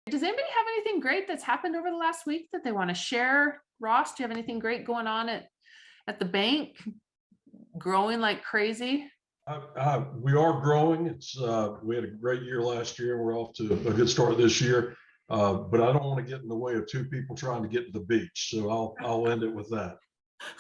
Does anybody have anything great that's happened over the last week that they want to share? Ross, do you have anything great going on at the bank? Growing like crazy? We are growing. We had a great year last year. We're off to a good start this year. But I don't want to get in the way of two people trying to get to the beach. So I'll end it with that.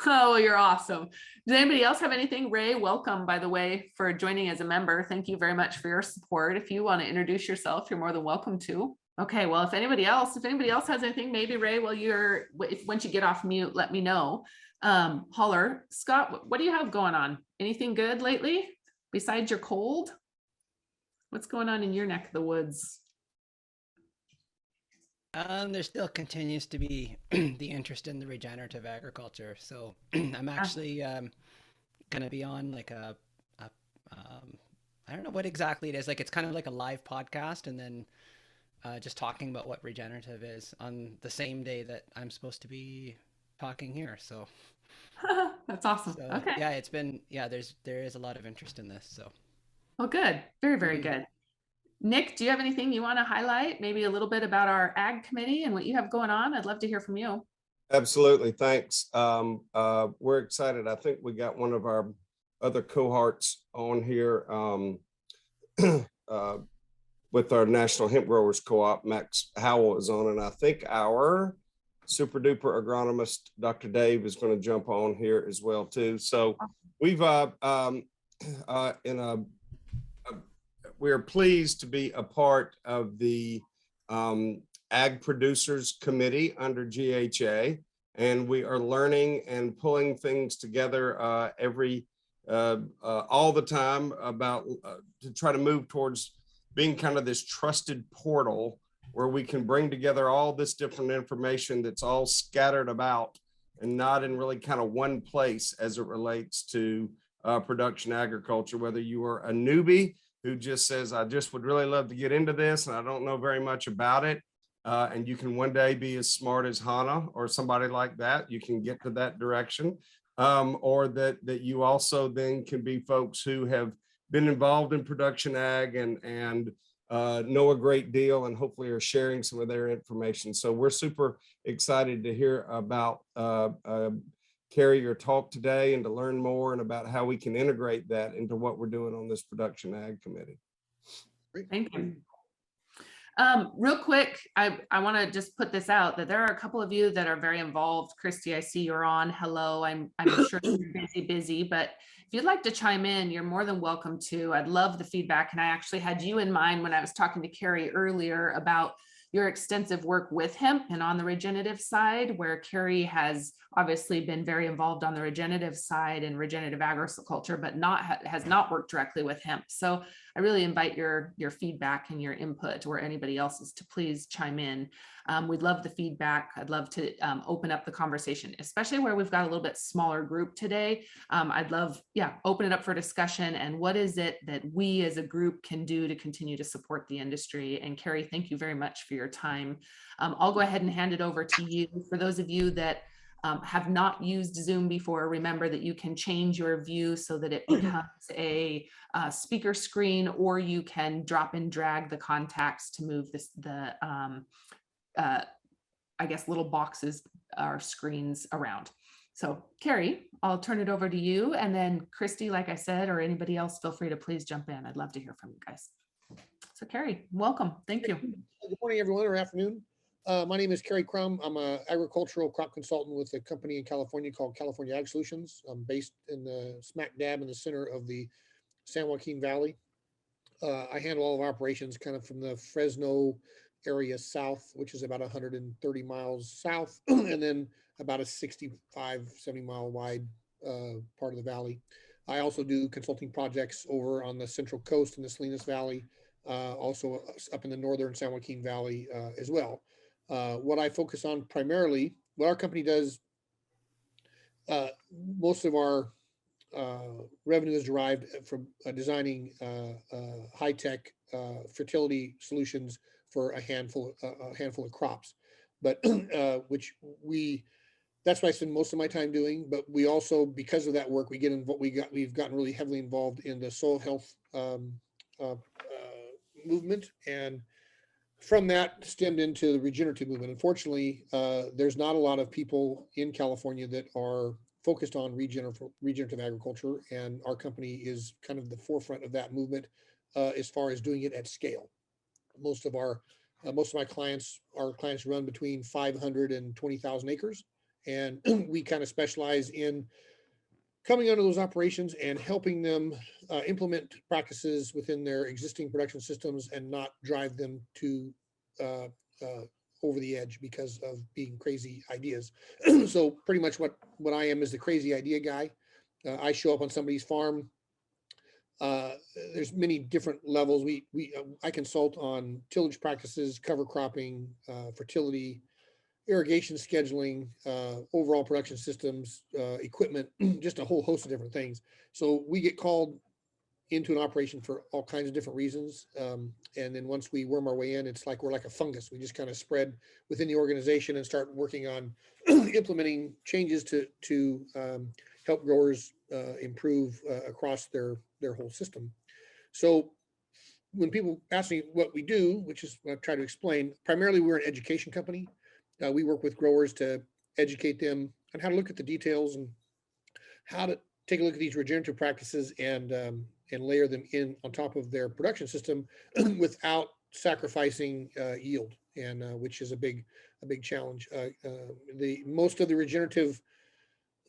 Oh, you're awesome. Does anybody else have anything? Ray, welcome, by the way, for joining as a member. Thank you very much for your support. If you want to introduce yourself, you're more than welcome to. Okay, well, if anybody else has anything, maybe Ray, once you get off mute, let me know. Holler. Scott, what do you have going on? Anything good lately besides your cold? What's going on in your neck of the woods? There still continues to be the interest in the regenerative agriculture. So I'm actually going to be on like I don't know what exactly it is. Like it's kind of like a live podcast, and then just talking about what regenerative is on the same day that I'm supposed to be talking here. So that's awesome. So, okay. Yeah, there is a lot of interest in this. So well, good. Very, very good. Nick, do you have anything you want to highlight? Maybe a little bit about our ag committee and what you have going on? I'd love to hear from you. Absolutely. Thanks. We're excited. I think we got one of our other cohorts on here with our National Hemp Growers Co-op. Max Howell is on, and I think our super duper agronomist, Dr. Dave, is going to jump on here as well too. So we've we're pleased to be a part of the Ag Producers Committee under GHA, and we are learning and pulling things together all the time about to try to move towards being kind of this trusted portal where we can bring together all this different information that's all scattered about and not in really kind of one place as it relates to production agriculture, whether you are a newbie who just says, I just would really love to get into this and I don't know very much about it. And you can one day be as smart as Hannah or somebody like that. You can get to that direction. Or that you also then can be folks who have been involved in production ag and know a great deal and hopefully are sharing some of their information. So we're super excited to hear about Carrie, your talk today, and to learn more and about how we can integrate that into what we're doing on this production ag committee. Great. Thank you. Real quick, I want to just put this out that there are a couple of you that are very involved. Christy, I see you're on. Hello, I'm sure you're busy, but if you'd like to chime in, you're more than welcome to. I'd love the feedback. And I actually had you in mind when I was talking to Carrie earlier about your extensive work with hemp and on the regenerative side, where Carrie has obviously been very involved on the regenerative side and regenerative agriculture, but has not worked directly with hemp. So I really invite your feedback and your input, or anybody else's, to please chime in. We'd love the feedback. I'd love to open up the conversation, especially where we've got a little bit smaller group today. I'd love, open it up for discussion. And what is it that we as a group can do to continue to support the industry? And Carrie, thank you very much for your time. I'll go ahead and hand it over to you. For those of you that have not used Zoom before, remember that you can change your view so that it becomes a speaker screen, or you can drop and drag the contacts to move I guess little boxes or screens around. So Carrie, I'll turn it over to you, and then Christy, like I said, or anybody else, feel free to please jump in. I'd love to hear from you guys. So Carrie, welcome. Thank you. Good morning, everyone, or afternoon. My name is Cary Crum. I'm an agricultural crop consultant with a company in California called California Ag Solutions. I'm based in the smack dab in the center of the San Joaquin Valley. I handle all of our operations kind of from the Fresno area south, which is about 130 miles south, and then about a 65, 70 mile wide part of the valley. I also do consulting projects over on the Central Coast in the Salinas Valley, also up in the northern San Joaquin Valley as well. What I focus on primarily, what our company does, most of our revenue is derived from designing high-tech fertility solutions for a handful of crops, but that's what I spend most of my time doing. But we also, because of that work, we've gotten really heavily involved in the soil health movement, and from that stemmed into the regenerative movement. Unfortunately, there's not a lot of people in California that are focused on regenerative agriculture, and our company is kind of the forefront of that movement as far as doing it at scale. Most of my clients, run between 500 and 20,000 acres, and we kind of specialize in coming under those operations and helping them implement practices within their existing production systems and not drive them to over the edge because of being crazy ideas. So pretty much what I am is the crazy idea guy. I show up on somebody's farm. There's many different levels. I consult on tillage practices, cover cropping, fertility, irrigation scheduling, overall production systems, equipment, just a whole host of different things. So we get called into an operation for all kinds of different reasons. And then once we worm our way in, it's like we're like a fungus. We just kind of spread within the organization and start working on implementing changes to help growers improve across their whole system. So when people ask me what we do, which is what I've tried to explain, primarily we're an education company. We work with growers to educate them on how to look at the details and how to take a look at these regenerative practices and layer them in on top of their production system without sacrificing yield, and which is a big challenge. Most of the regenerative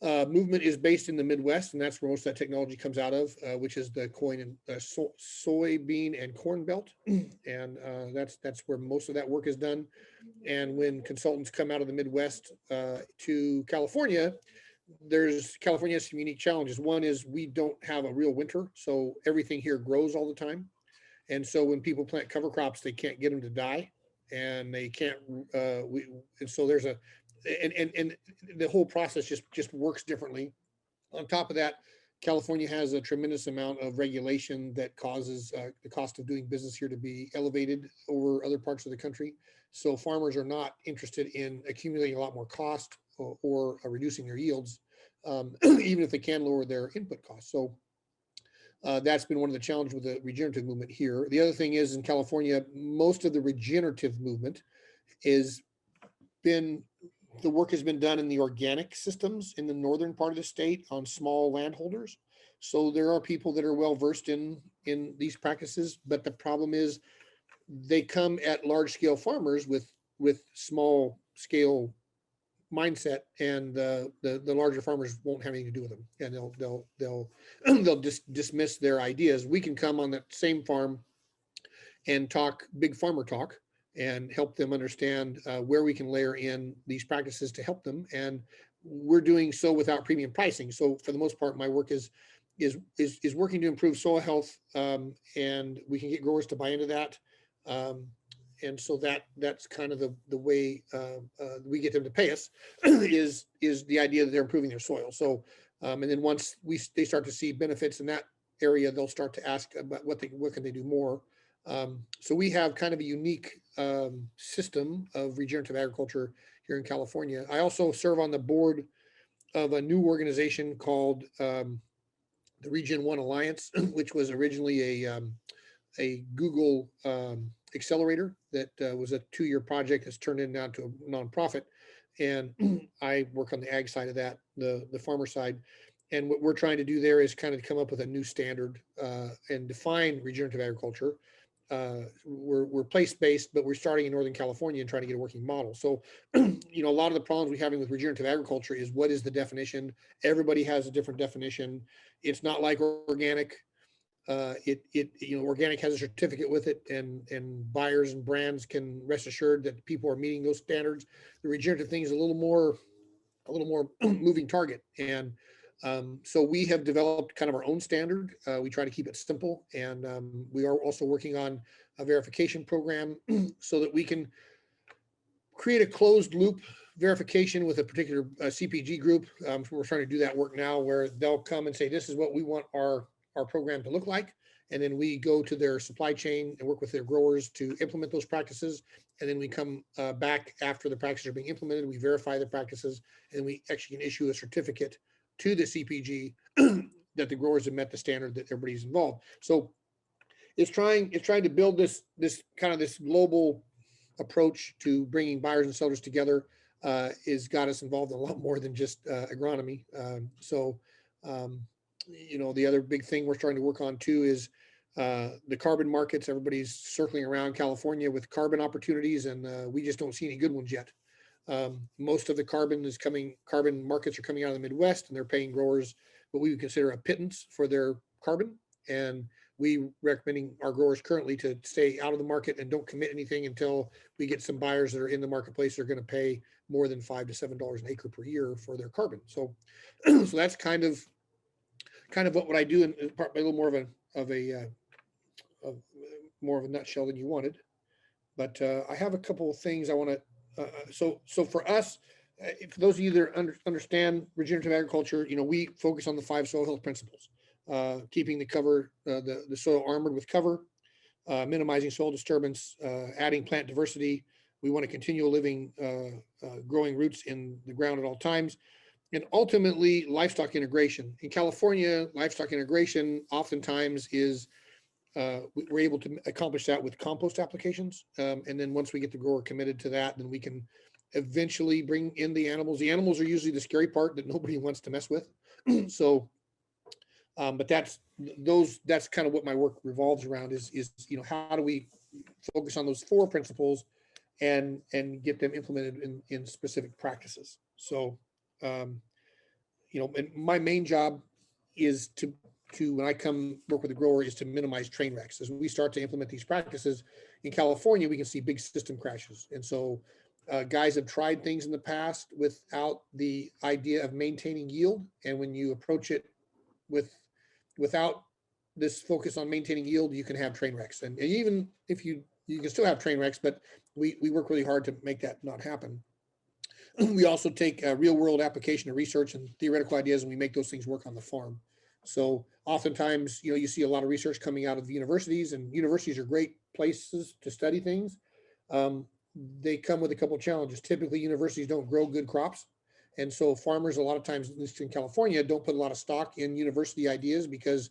movement is based in the Midwest, and that's where most of that technology comes out of, which is the soybean and corn belt, and that's where most of that work is done. And when consultants come out of the Midwest to California, California has some unique challenges. One is we don't have a real winter, so everything here grows all the time. And so when people plant cover crops, they can't get them to die, and they can't. And so there's and the whole process just works differently. On top of that, California has a tremendous amount of regulation that causes the cost of doing business here to be elevated over other parts of the country. So farmers are not interested in accumulating a lot more cost or reducing their yields, even if they can lower their input costs. So that's been one of the challenges with the regenerative movement here. The other thing is, in California, most of the regenerative movement the work has been done in the organic systems in the northern part of the state on small landholders. So there are people that are well versed in these practices, but the problem is they come at large scale farmers with small scale mindset, and the larger farmers won't have anything to do with them, and they'll just dismiss their ideas. We can come on that same farm and talk big farmer talk and help them understand where we can layer in these practices to help them. And we're doing so without premium pricing. So for the most part, my work is working to improve soil health, and we can get growers to buy into that. And so that's kind of the way we get them to pay us is the idea that they're improving their soil. So and then once they start to see benefits in that area, they'll start to ask about what can they do more. So we have kind of a unique system of regenerative agriculture here in California. I also serve on the board of a new organization called the Regen 1 Alliance, which was originally a Google accelerator that was a 2-year project that's turned in now to a nonprofit. And I work on the ag side of that, the farmer side. And what we're trying to do there is kind of come up with a new standard and define regenerative agriculture. We're place-based, but we're starting in Northern California and trying to get a working model. So, a lot of the problems we're having with regenerative agriculture is, what is the definition? Everybody has a different definition. It's not like organic. Organic has a certificate with it, and buyers and brands can rest assured that people are meeting those standards. The regenerative thing is a little more moving target. And so we have developed kind of our own standard. We try to keep it simple, and we are also working on a verification program so that we can create a closed loop verification with a particular CPG group. We're trying to do that work now, where they'll come and say, this is what we want our program to look like. And then we go to their supply chain and work with their growers to implement those practices. And then we come back after the practices are being implemented. We verify the practices, and we actually can issue a certificate to the CPG that the growers have met the standard that everybody's involved. So it's trying to build this global approach to bringing buyers and sellers together is got us involved in a lot more than just agronomy. The other big thing we're starting to work on too is the carbon markets. Everybody's circling around California with carbon opportunities, and we just don't see any good ones yet. Most of the carbon markets are coming out of the Midwest, and they're paying growers what we would consider a pittance for their carbon. And we recommending our growers currently to stay out of the market and don't commit anything until we get some buyers that are in the marketplace that are going to pay more than $5 to $7 an acre per year for their carbon. So, so that's kind of what I do, and probably a little more of a nutshell than you wanted. But I have a couple of things I want to. So for us, for those of you that understand regenerative agriculture, we focus on the 5 soil health principles. Keeping the cover, the soil armored with cover, minimizing soil disturbance, adding plant diversity. We want to continue living, growing roots in the ground at all times, and ultimately livestock integration. In California, livestock integration oftentimes is we're able to accomplish that with compost applications, and then once we get the grower committed to that, then we can eventually bring in the animals. The animals are usually the scary part that nobody wants to mess with. So. But that's kind of what my work revolves around is how do we focus on those 4 principles and get them implemented in specific practices. So and my main job is to when I come work with a grower is to minimize train wrecks. As we start to implement these practices in California, we can see big system crashes, and so guys have tried things in the past without the idea of maintaining yield, and when you approach it without this focus on maintaining yield, you can have train wrecks. And even if you can still have train wrecks, but we work really hard to make that not happen. We also take real world application of research and theoretical ideas, and we make those things work on the farm. So oftentimes, you see a lot of research coming out of universities, and universities are great places to study things. They come with a couple of challenges. Typically, universities don't grow good crops. And so farmers, a lot of times, at least in California, don't put a lot of stock in university ideas because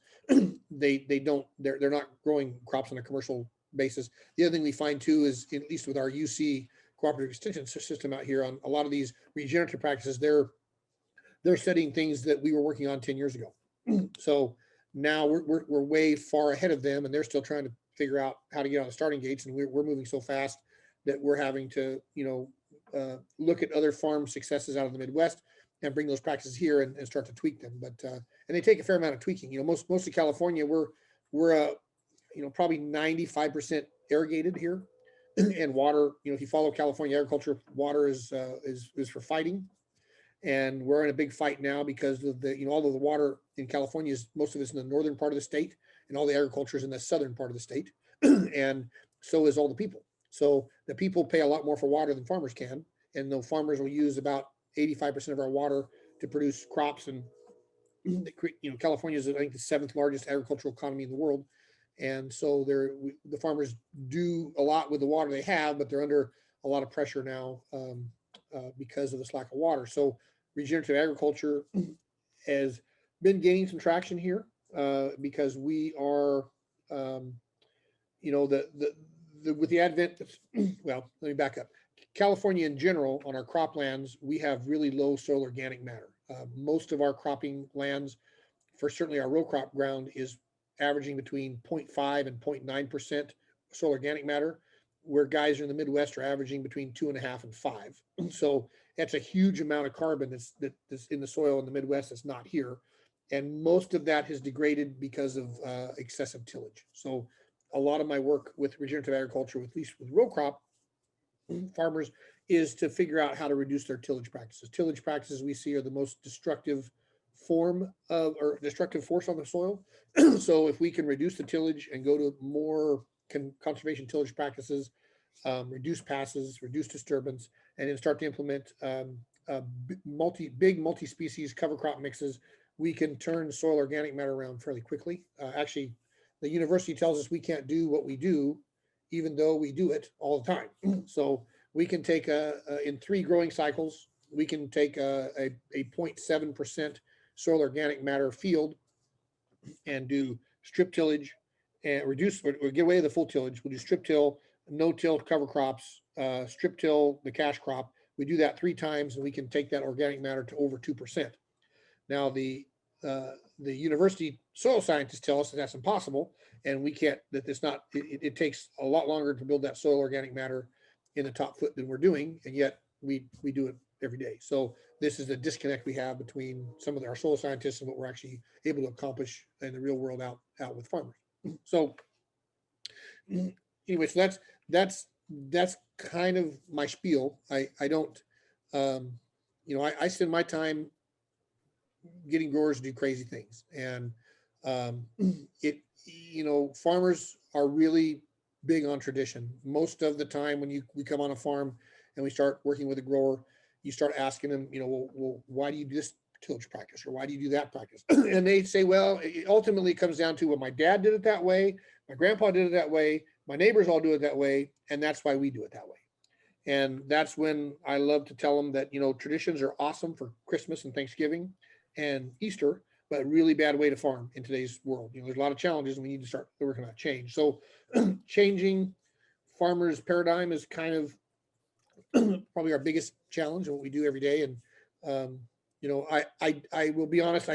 they're not growing crops on a commercial basis. The other thing we find too is, at least with our UC cooperative extension system out here, on a lot of these regenerative practices, they're studying things that we were working on 10 years ago. So now we're way far ahead of them, and they're still trying to figure out how to get on the starting gates. And we're moving so fast that we're having to, look at other farm successes out of the Midwest and bring those practices here and start to tweak them. But and they take a fair amount of tweaking. Most of California, we're probably 95% irrigated here, and water. If you follow California agriculture, water is for fighting, and we're in a big fight now because of all of the water in California is, most of it's in the northern part of the state, and all the agriculture is in the southern part of the state, and so is all the people. So the people pay a lot more for water than farmers can, and the farmers will use about 85% of our water to produce crops. And California is, I think, the 7th largest agricultural economy in the world, and so the farmers do a lot with the water they have, but they're under a lot of pressure now because of this lack of water. So regenerative agriculture has been gaining some traction here because we are, with the advent of, well, let me back up. California in general, on our croplands, we have really low soil organic matter. Most of our cropping lands, for certainly our row crop ground, is averaging between 0.5 and 0.9% soil organic matter, where guys in the Midwest are averaging between 2.5 and 5. So that's a huge amount of carbon that's in the soil in the Midwest that's not here. And most of that has degraded because of excessive tillage. So a lot of my work with regenerative agriculture, at least with row crop farmers, is to figure out how to reduce their tillage practices. Tillage practices we see are the most destructive force on the soil. So if we can reduce the tillage and go to more conservation tillage practices, reduce passes, reduce disturbance, and then start to implement multi-species cover crop mixes, we can turn soil organic matter around fairly quickly. Actually, the university tells us we can't do what we do, even though we do it all the time. So we can take in 3 growing cycles, we can take a 0.7% soil organic matter field and do strip tillage and reduce or get away with the full tillage. We'll do strip till, no-till cover crops, strip till the cash crop. We do that 3 times and we can take that organic matter to over 2%. Now the university soil scientists tell us that that's impossible, and we can't, that it's not, it takes a lot longer to build that soil organic matter in the top foot than we're doing, and yet we do it every day. So this is the disconnect we have between some of our soil scientists and what we're actually able to accomplish in the real world out with farmers. So anyway, so that's kind of my spiel. I don't, I spend my time getting growers to do crazy things, and farmers are really big on tradition. Most of the time when we come on a farm and we start working with a grower, you start asking them, well, why do you do this tillage practice, or why do you do that practice? And they say, well, it ultimately comes down to, well, my dad did it that way, my grandpa did it that way, my neighbors all do it that way, and that's why we do it that way. And that's when I love to tell them that, traditions are awesome for Christmas and Thanksgiving and Easter, but a really bad way to farm in today's world. There's a lot of challenges, and we need to start working on change. So changing farmers' paradigm is kind of probably our biggest challenge and what we do every day. And, I will be honest,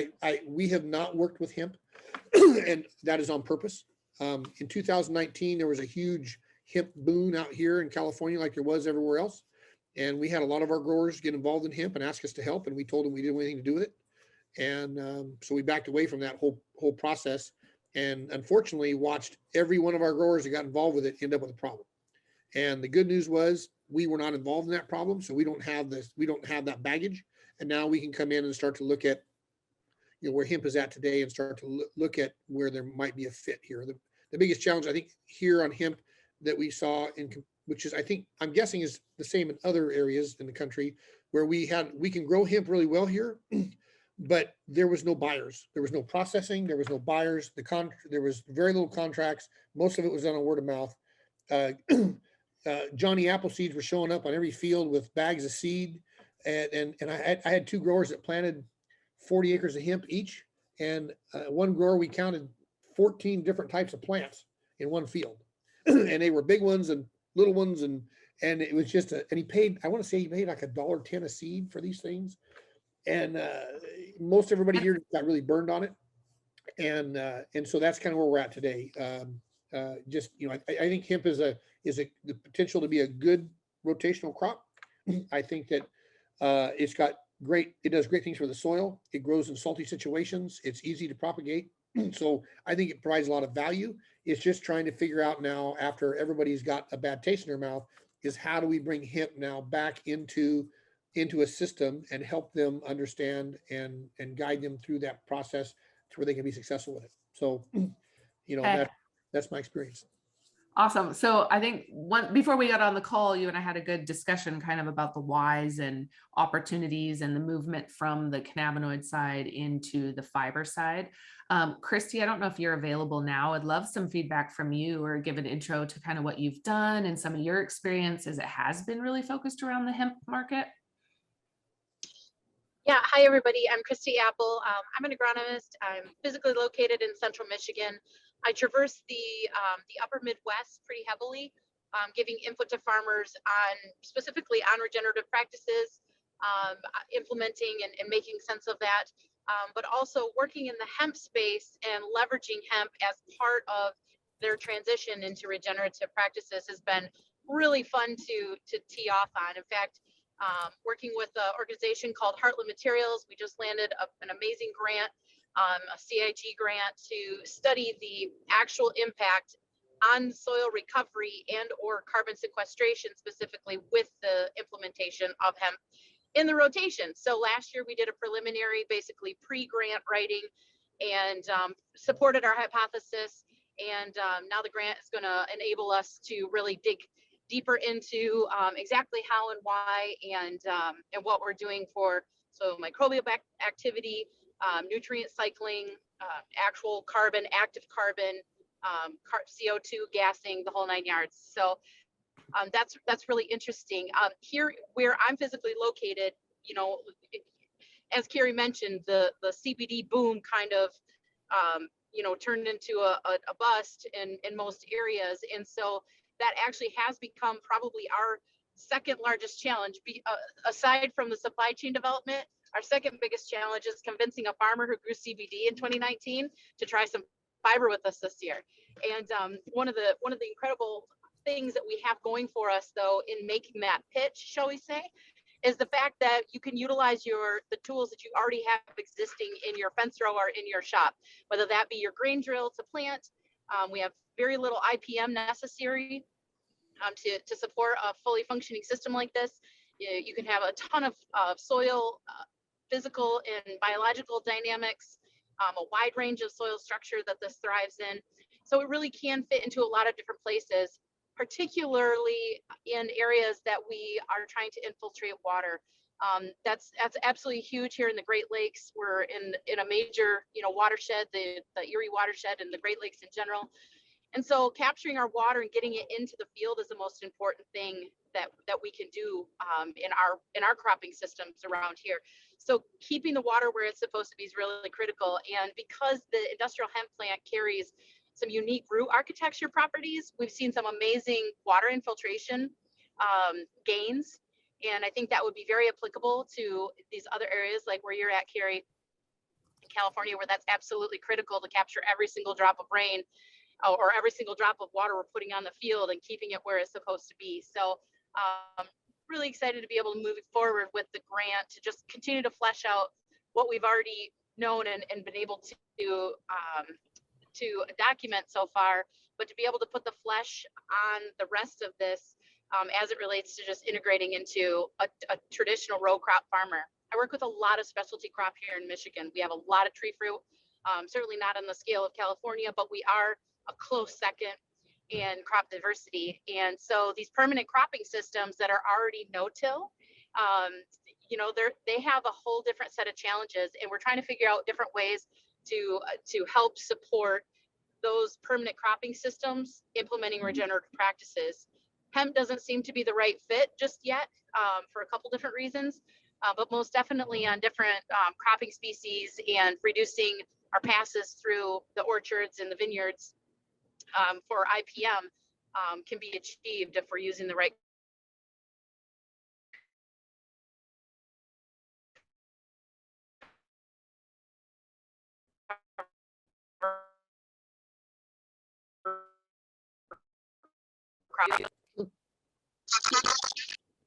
we have not worked with hemp and that is on purpose. In 2019, there was a huge hemp boom out here in California, like there was everywhere else. And we had a lot of our growers get involved in hemp and ask us to help. And we told them we didn't want anything to do with it. And so we backed away from that whole process, and unfortunately watched every one of our growers that got involved with it end up with a problem. And the good news was we were not involved in that problem, so we don't have that baggage. And now we can come in and start to look at where hemp is at today, and start to look at where there might be a fit here. The biggest challenge I think here on hemp that we saw, which is, I'm guessing is the same in other areas in the country, where we can grow hemp really well here. But there was no buyers. There was no processing. There was no buyers. There was very little contracts. Most of it was done on word of mouth. Johnny Appleseeds were showing up on every field with bags of seed. And I had 2 growers that planted 40 acres of hemp each. And one grower, we counted 14 different types of plants in one field. And they were big ones and little ones. And it was just and he paid, I want to say he paid like $1.10 a seed for these things. And most everybody here got really burned on it, and so that's kind of where we're at today. I think hemp is the potential to be a good rotational crop. I think that it does great things for the soil. It grows in salty situations. It's easy to propagate, so I think it provides a lot of value. It's just trying to figure out now, after everybody's got a bad taste in their mouth, is how do we bring hemp now back into a system and help them understand and guide them through that process to where they can be successful with it. So, that's my experience. Awesome. So I think before we got on the call, you and I had a good discussion kind of about the whys and opportunities and the movement from the cannabinoid side into the fiber side. Christy, I don't know if you're available now. I'd love some feedback from you, or give an intro to kind of what you've done and some of your experiences. It has been really focused around the hemp market. Yeah, hi everybody. I'm Christy Apple. I'm an agronomist. I'm physically located in Central Michigan. I traverse the upper Midwest pretty heavily, giving input to farmers specifically on regenerative practices, implementing and making sense of that, but also working in the hemp space and leveraging hemp as part of their transition into regenerative practices has been really fun to tee off on. In fact, working with an organization called Heartland Materials, we just landed an amazing grant, a CIG grant, to study the actual impact on soil recovery and or carbon sequestration, specifically with the implementation of hemp in the rotation. So last year we did a preliminary, basically pre-grant writing, and supported our hypothesis. And now the grant is going to enable us to really dig deeper into exactly how and why and what we're doing for microbial activity, nutrient cycling, actual carbon, active carbon, CO2 gassing, the whole 9 yards. So that's really interesting. Here where I'm physically located, as Carrie mentioned, the CBD boom kind of turned into a bust in most areas, and so that actually has become probably our second largest challenge. Aside from the supply chain development, our second biggest challenge is convincing a farmer who grew CBD in 2019 to try some fiber with us this year. And one of the incredible things that we have going for us, though, in making that pitch, shall we say, is the fact that you can utilize the tools that you already have existing in your fence row or in your shop, whether that be your grain drill to plant. We have very little IPM necessary to support a fully functioning system like this. You can have a ton of soil, physical and biological dynamics, a wide range of soil structure that this thrives in. So it really can fit into a lot of different places, particularly in areas that we are trying to infiltrate water. That's absolutely huge here in the Great Lakes. We're in a major, watershed, the Erie watershed and the Great Lakes in general. And so capturing our water and getting it into the field is the most important thing that we can do in our cropping systems around here. So keeping the water where it's supposed to be is really critical. And because the industrial hemp plant carries some unique root architecture properties, we've seen some amazing water infiltration gains. And I think that would be very applicable to these other areas like where you're at, Carrie, in California, where that's absolutely critical to capture every single drop of rain or every single drop of water we're putting on the field and keeping it where it's supposed to be. So really excited to be able to move forward with the grant to just continue to flesh out what we've already known and been able to document so far, but to be able to put the flesh on the rest of this as it relates to just integrating into a traditional row crop farmer. I work with a lot of specialty crop here in Michigan. We have a lot of tree fruit, certainly not on the scale of California, but we are a close second in crop diversity. And so these permanent cropping systems that are already no-till, they have a whole different set of challenges, and we're trying to figure out different ways to help support those permanent cropping systems implementing regenerative practices. Hemp doesn't seem to be the right fit just yet for a couple different reasons, but most definitely on different cropping species and reducing our passes through the orchards and the vineyards for IPM can be achieved if we're using the right.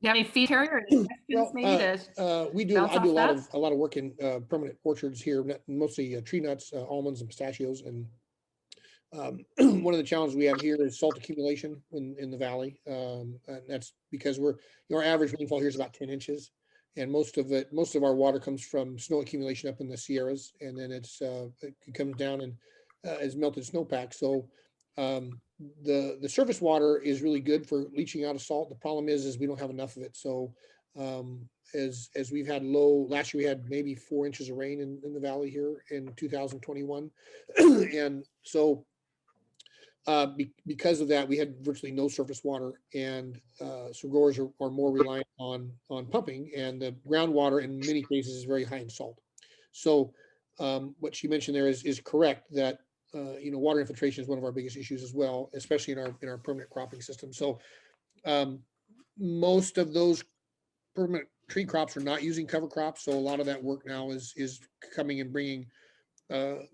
You have any feedback or any questions maybe I do a lot of work in permanent orchards here, mostly tree nuts, almonds, and pistachios. And one of the challenges we have here is salt accumulation in the valley, and that's because our average rainfall here is about 10 inches, and most of our water comes from snow accumulation up in the Sierras, and then it comes down and is melted snowpack. So the surface water is really good for leaching out of salt. The problem is we don't have enough of it. So as we've had last year we had maybe 4 inches of rain in the valley here in 2021, and so because of that, we had virtually no surface water, and so growers are more reliant on pumping, and the groundwater in many cases is very high in salt. So what she mentioned there is correct, that water infiltration is one of our biggest issues as well, especially in our permanent cropping system. So most of those permanent tree crops are not using cover crops, so a lot of that work now is coming and bringing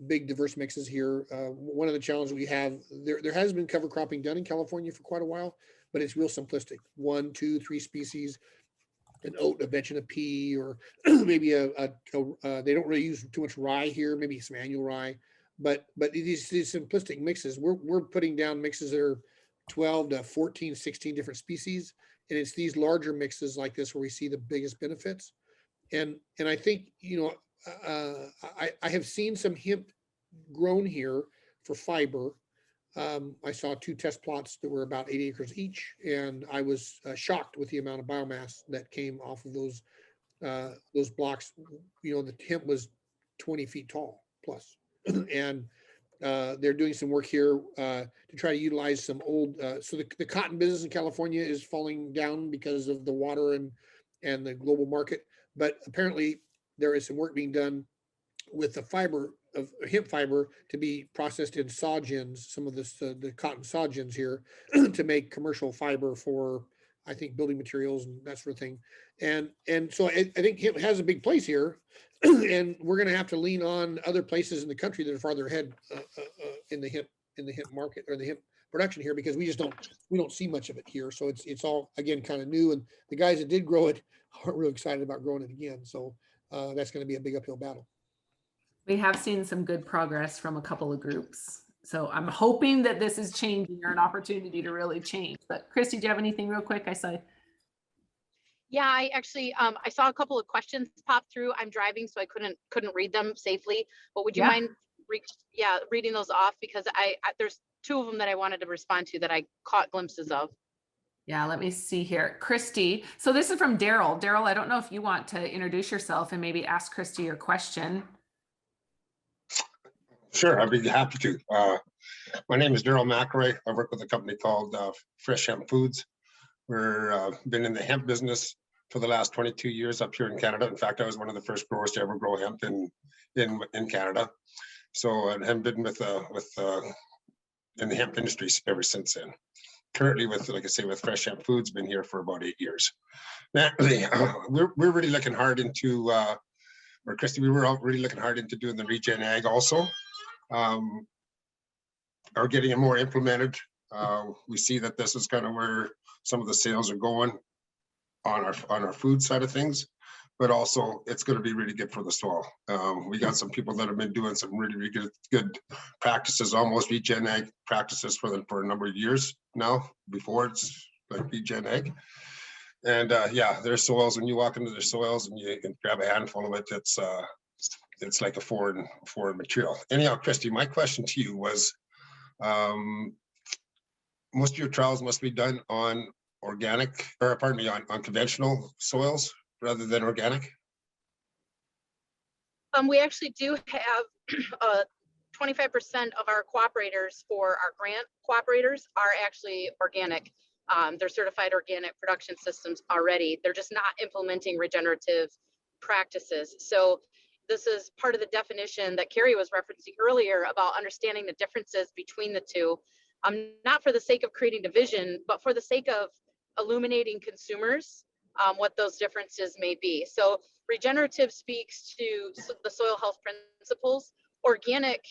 big diverse mixes here. One of the challenges we have, there has been cover cropping done in California for quite a while, but it's real simplistic. 1, 2, 3 species, an oat, a vetch, and a pea, or maybe they don't really use too much rye here, maybe some annual rye, but these simplistic mixes, we're putting down mixes that are 12 to 14, 16 different species, and it's these larger mixes like this where we see the biggest benefits. And I think, I have seen some hemp grown here for fiber. I saw 2 test plots that were about 8 acres each, and I was shocked with the amount of biomass that came off of those blocks. The hemp was 20 feet tall plus, and they're doing some work here to try to utilize some old. So the cotton business in California is falling down because of the water and the global market, but apparently there is some work being done with the fiber hemp fiber to be processed in saw gins, some of this, the cotton saw gins here to make commercial fiber for, I think, building materials and that sort of thing. And so I think hemp has a big place here, and we're going to have to lean on other places in the country that are farther ahead in the hemp market or the hemp production here, because we don't see much of it here. So it's all, again, kind of new, and the guys that did grow it aren't real excited about growing it again. So that's going to be a big uphill battle. We have seen some good progress from a couple of groups. So I'm hoping that this is changing, or an opportunity to really change. But Christy, do you have anything real quick? I saw. Yeah, I actually, I saw a couple of questions pop through. I'm driving, so I couldn't read them safely. But would you mind reading those off? Because there's two of them that I wanted to respond to that I caught glimpses of. Yeah, let me see here. Christy. So this is from Daryl. Daryl, I don't know if you want to introduce yourself and maybe ask Christy your question. Sure, I'd be happy to. My name is Daryl McRae. I work with a company called Fresh Hemp Foods. We're been in the hemp business for the last 22 years up here in Canada. In fact, I was one of the first growers to ever grow hemp in Canada. So I have been in the hemp industry ever since then. Currently, like I say, with Fresh Hemp Foods, been here for about 8 years. Now, we're really looking hard into, or Christy, we were really looking hard into doing the regen ag also. Are getting it more implemented. We see that this is kind of where some of the sales are going on our food side of things, but also it's going to be really good for the soil. We got some people that have been doing some really good practices, almost regen ag practices for a number of years now, before it's like regen ag. And yeah, their soils, when you walk into their soils and you can grab a handful of it, it's like a foreign material. Anyhow, Christy, my question to you was, most of your trials must be done on organic, or pardon me, on conventional soils rather than organic? We actually do have 25% of our cooperators for our grant cooperators are actually organic. They're certified organic production systems already. They're just not implementing regenerative practices. So this is part of the definition that Carrie was referencing earlier about understanding the differences between the two. Not for the sake of creating division, but for the sake of illuminating consumers what those differences may be. So regenerative speaks to the soil health principles. Organic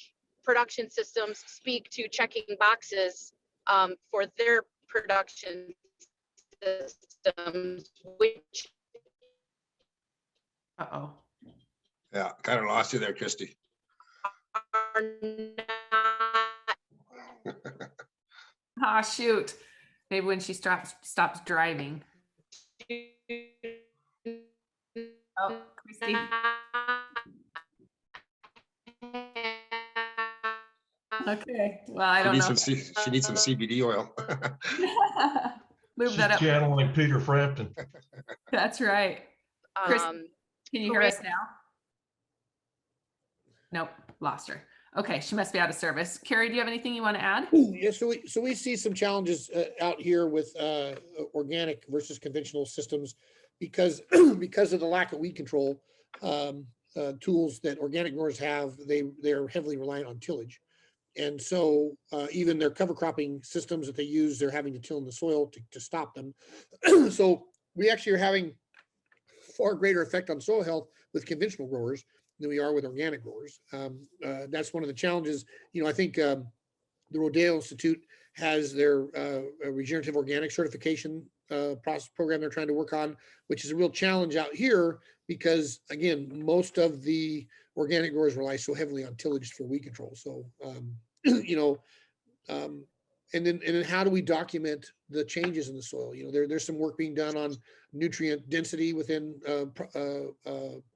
production systems speak to checking boxes for their production systems, which Uh-oh. Yeah, kind of lost you there, Christy. are not Ah, shoot. Maybe when she stops driving. Oh, Christy. Okay. Well, I don't know. She needs some CBD oil. Move She's that up. channeling Peter Frampton. That's right. Chris, can you hear us correct. now? Nope, lost her. Okay, she must be out of service. Carrie, do you have anything you want to add? Yeah, so we see some challenges out here with organic versus conventional systems because of the lack of weed control tools that organic growers have. They're heavily reliant on tillage, and so even their cover cropping systems that they use, they're having to till in the soil to stop them. So we actually are having far greater effect on soil health with conventional growers than we are with organic growers. That's one of the challenges. You know, I think the Rodeo Institute has their regenerative organic certification process program they're trying to work on, which is a real challenge out here because, again, most of the organic growers rely so heavily on tillage for weed control. So, you know, and then how do we document the changes in the soil? You know, there's some work being done on nutrient density within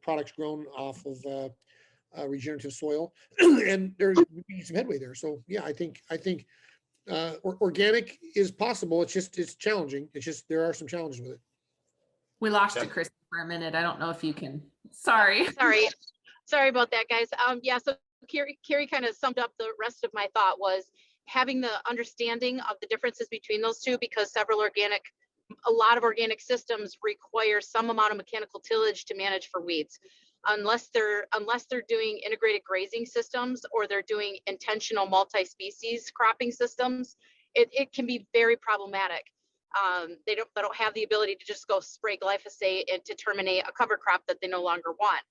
products grown off of regenerative soil, and there's some headway there. So yeah, I think organic is possible. It's challenging. It's just there are some challenges with it. We lost you, Chris, for a minute. I don't know if you can. Sorry about that, guys. Yeah, so Carrie kind of summed up the rest of my thought was having the understanding of the differences between those two, because a lot of organic systems require some amount of mechanical tillage to manage for weeds. unless they're doing integrated grazing systems or they're doing intentional multi-species cropping systems, it can be very problematic. They don't have the ability to just go spray glyphosate and to terminate a cover crop that they no longer want.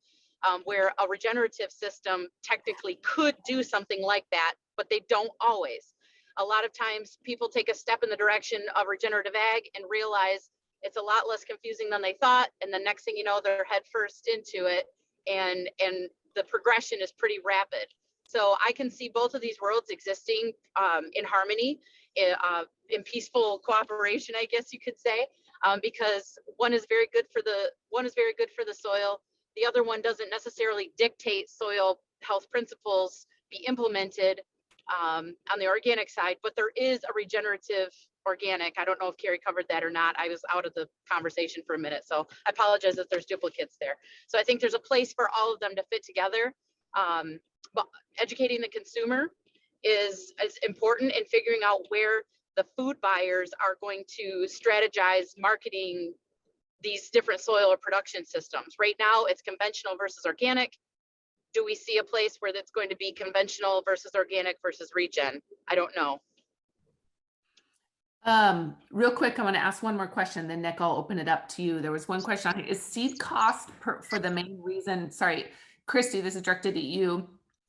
Where a regenerative system technically could do something like that, but they don't always. A lot of times people take a step in the direction of regenerative ag and realize it's a lot less confusing than they thought. And the next thing you know, they're head first into it. And the progression is pretty rapid. So I can see both of these worlds existing in harmony, in peaceful cooperation, I guess you could say, because one is very good for the soil. The other one doesn't necessarily dictate soil health principles be implemented on the organic side, but there is a regenerative organic. I don't know if Carrie covered that or not. I was out of the conversation for a minute, so I apologize if there's duplicates there. So I think there's a place for all of them to fit together. But educating the consumer is important, in figuring out where the food buyers are going to strategize marketing these different soil or production systems. Right now, it's conventional versus organic. Do we see a place where that's going to be conventional versus organic versus regen? I don't know. Real quick, I'm going to ask one more question, then Nick, I'll open it up to you. There was one question on is seed cost for the main reason, sorry, Christy, this is directed at you.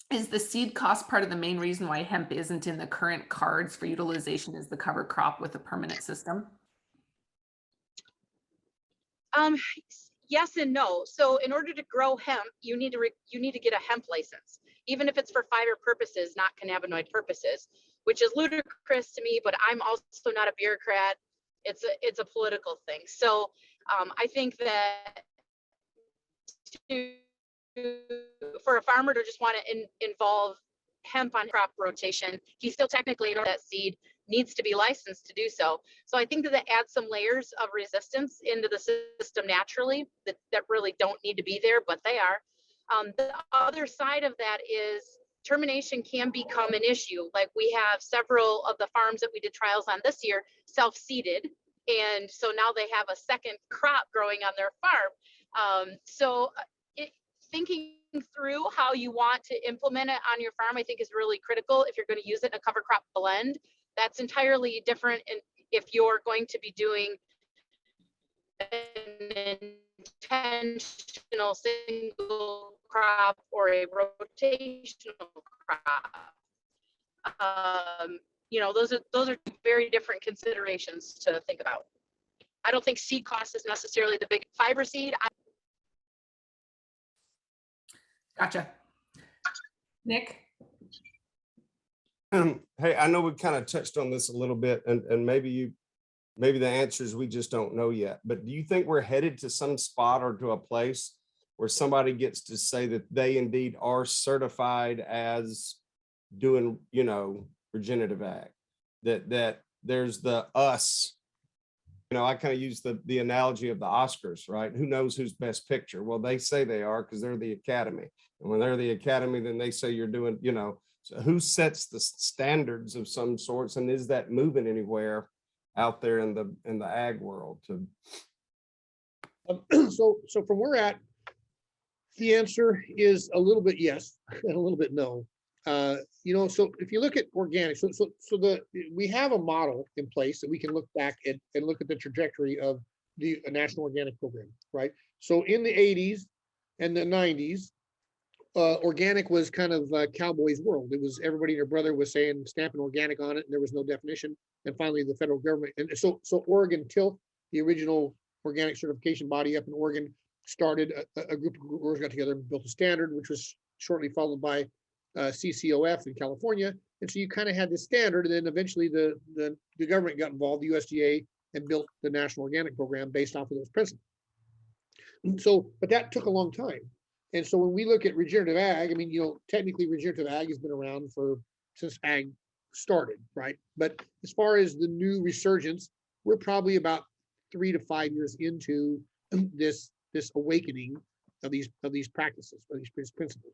Is the seed cost part of the main reason why hemp isn't in the current cards for utilization as the cover crop with a permanent system? Yes and no. So in order to grow hemp, you need to get a hemp license, even if it's for fiber purposes, not cannabinoid purposes, which is ludicrous to me, but I'm also not a bureaucrat. It's a political thing. So I think that for a farmer to just want to involve hemp on crop rotation, he still technically, that seed needs to be licensed to do so. So I think that adds some layers of resistance into the system naturally that really don't need to be there, but they are. The other side of that is termination can become an issue. Like we have several of the farms that we did trials on this year self-seeded. And so now they have a second crop growing on their farm. Thinking through how you want to implement it on your farm, I think is really critical. If you're going to use it in a cover crop blend, that's entirely different. And if you're going to be doing an intentional single crop or a rotational crop, those are very different considerations to think about. I don't think seed cost is necessarily the big fiber seed. Gotcha. Nick? Hey, I know we kind of touched on this a little bit, and maybe the answer is we just don't know yet, but do you think we're headed to some spot or to a place where somebody gets to say that they indeed are certified as doing, regenerative ag, that there's the us, I kind of use the analogy of the Oscars, right? Who knows who's best picture? Well, they say they are because they're the Academy. And when they're the Academy, then they say you're doing, so who sets the standards of some sorts? And is that moving anywhere out there in the ag world? So from where we're at, the answer is a little bit yes and a little bit no. So if you look at organic, we have a model in place that we can look back at and look at the trajectory of the National Organic Program, right? So in the 80s and the 90s, organic was kind of cowboys' world. It was everybody and their brother was saying stamping organic on it, and there was no definition. And finally, the federal government, and so Oregon TILT, the original organic certification body up in Oregon, started a group of growers got together and built a standard, which was shortly followed by CCOF in California. And so you kind of had this standard, and then eventually the government got involved, the USDA, and built the National Organic Program based off of those principles. And so, but that took a long time. And so when we look at regenerative ag, technically regenerative ag has been around since ag started, right? But as far as the new resurgence, we're probably about 3 to 5 years into this awakening of these practices, of these principles.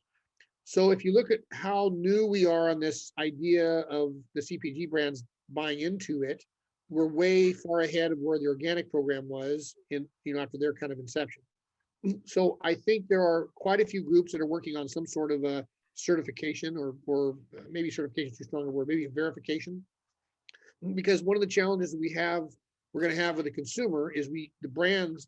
So if you look at how new we are on this idea of the CPG brands buying into it, we're way far ahead of where the organic program was after their kind of inception. So I think there are quite a few groups that are working on some sort of a certification or maybe certification is too strong a word, maybe verification. Because one of the challenges we're going to have with the consumer is the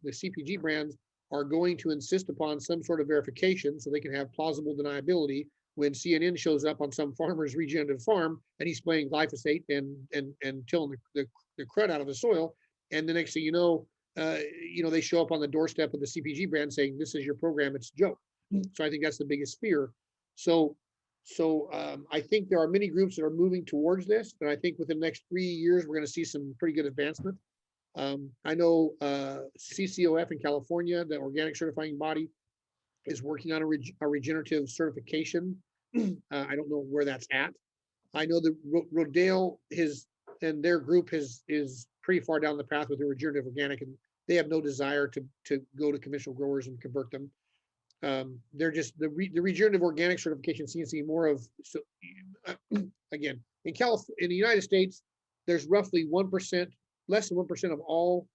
CPG brands are going to insist upon some sort of verification so they can have plausible deniability when CNN shows up on some farmer's regenerative farm and he's spraying glyphosate and tilling the crud out of the soil. And the next thing you know, they show up on the doorstep of the CPG brand saying, this is your program, it's a joke. So I think that's the biggest fear. So I think there are many groups that are moving towards this, and I think within the next 3 years, we're going to see some pretty good advancement. I know CCOF in California, the organic certifying body, is working on a regenerative certification. I don't know where that's at. I know that Rodale and their group is pretty far down the path with the regenerative organic, and they have no desire to go to conventional growers and convert them. They're just the regenerative organic certification seems to be more of, so again, in the United States, there's roughly 1%, less than 1% of all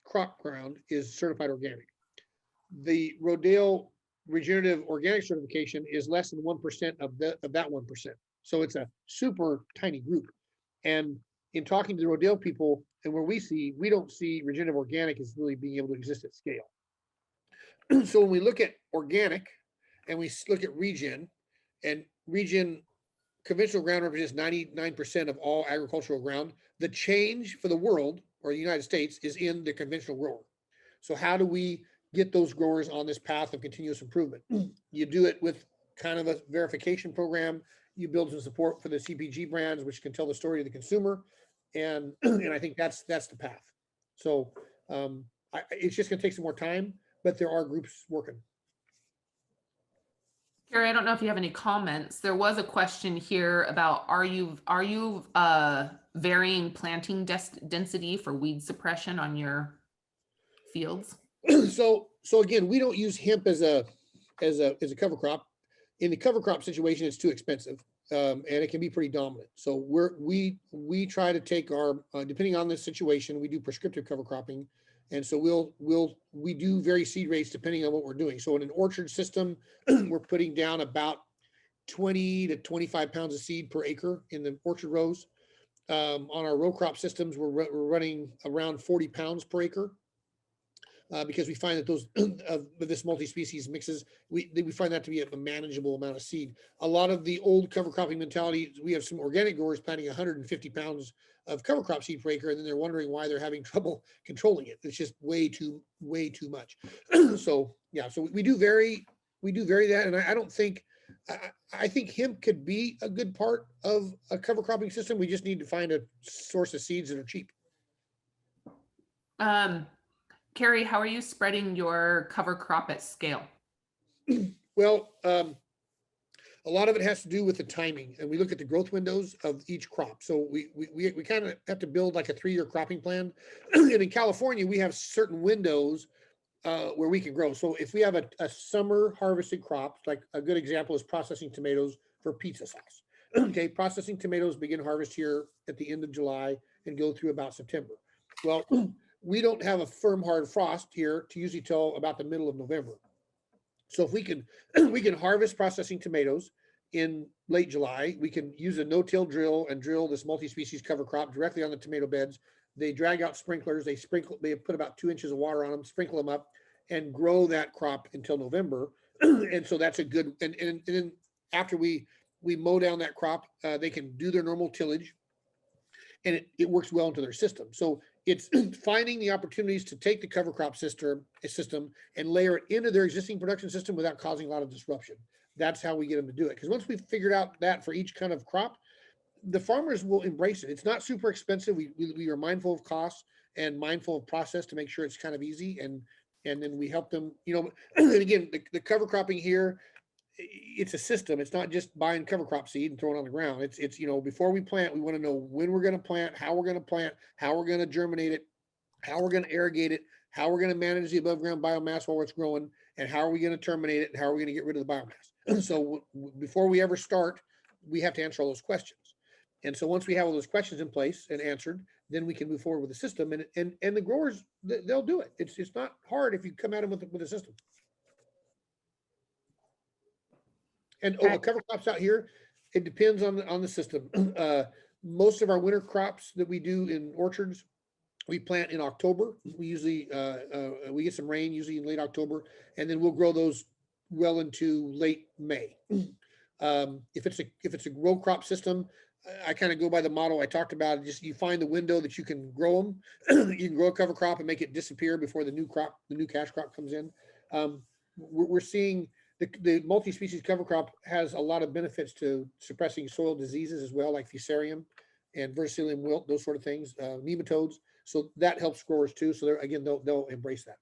crop ground is certified organic. The Rodale regenerative organic certification is less than 1% of that 1%. So it's a super tiny group. And in talking to the Rodale people, and where we don't see regenerative organic as really being able to exist at scale. So when we look at organic and we look at regen, and regen conventional ground represents 99% of all agricultural ground, the change for the world or the United States is in the conventional grower. So how do we get those growers on this path of continuous improvement? You do it with kind of a verification program. You build some support for the CPG brands, which can tell the story to the consumer. And I think that's the path. So it's just gonna take some more time, but there are groups working. Carrie, I don't know if you have any comments. There was a question here about, are you varying planting density for weed suppression on your fields? So again, we don't use hemp as a cover crop. In the cover crop situation, it's too expensive, and it can be pretty dominant. So we try to take our depending on the situation, we do prescriptive cover cropping, and so we do vary seed rates depending on what we're doing. So in an orchard system, we're putting down about 20 to 25 pounds of seed per acre in the orchard rows. On our row crop systems, we're running around 40 pounds per acre. Because we find that those this multi-species mixes, we find that to be a manageable amount of seed. A lot of the old cover cropping mentality, we have some organic growers planting 150 pounds of cover crop seed per acre, and then they're wondering why they're having trouble controlling it. It's just way too much. So yeah, so we do vary that, and I don't think, I think hemp could be a good part of a cover cropping system. We just need to find a source of seeds that are cheap. Carrie, how are you spreading your cover crop at scale? Well, a lot of it has to do with the timing, and we look at the growth windows of each crop. So we kind of have to build like a 3-year cropping plan. And in California, we have certain windows where we can grow. So if we have a summer harvested crop, like a good example is processing tomatoes for pizza sauce. Okay, processing tomatoes begin harvest here at the end of July and go through about September. Well, we don't have a firm hard frost here to usually till about the middle of November. So if we can harvest processing tomatoes in late July, we can use a no-till drill and drill this multi-species cover crop directly on the tomato beds. They drag out sprinklers, they put about 2 inches of water on them, sprinkle them up, and grow that crop until November. And so that's a good, and then after we mow down that crop, they can do their normal tillage, and it works well into their system. So it's finding the opportunities to take the cover crop system and layer it into their existing production system without causing a lot of disruption. That's how we get them to do it. Because once we've figured out that for each kind of crop, the farmers will embrace it. It's not super expensive. We are mindful of costs and mindful of process to make sure it's kind of easy. And then we help them, and again, the cover cropping here, it's a system. It's not just buying cover crop seed and throwing it on the ground. It's before we plant, we want to know when we're going to plant, how we're going to plant, how we're going to germinate it, how we're going to irrigate it, how we're going to manage the above ground biomass while it's growing, and how are we going to terminate it, and how are we going to get rid of the biomass. So before we ever start, we have to answer all those questions. And so once we have all those questions in place and answered, then we can move forward with the system. And the growers, they'll do it. It's not hard if you come at them with a system. And Okay. cover crops out here, it depends on the system. Most of our winter crops that we do in orchards, we plant in October. We usually we get some rain usually in late October, and then we'll grow those well into late May. If it's a row crop system, I kind of go by the model I talked about. Just you find the window that you can grow them. You can grow a cover crop and make it disappear before the new cash crop comes in. We're seeing the multi-species cover crop has a lot of benefits to suppressing soil diseases as well, like fusarium and verticillium wilt, those sort of things, nematodes. So that helps growers too. So they'll embrace that.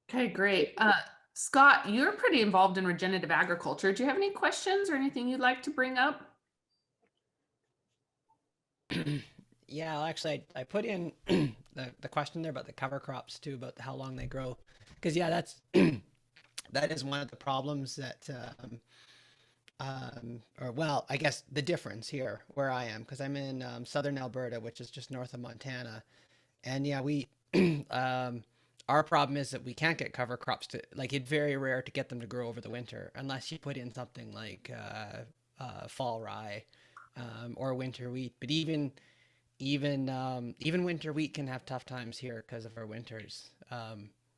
Okay, great. Scott, you're pretty involved in regenerative agriculture. Do you have any questions or anything you'd like to bring up? Yeah, well, actually, I put in the question there about the cover crops too, about how long they grow. Because yeah, that is one of the problems that, or well, I guess the difference here where I am, because I'm in southern Alberta, which is just north of Montana, and yeah, we our problem is that we can't get cover crops to, like, it's very rare to get them to grow over the winter unless you put in something like fall rye or winter wheat. But even winter wheat can have tough times here because of our winters.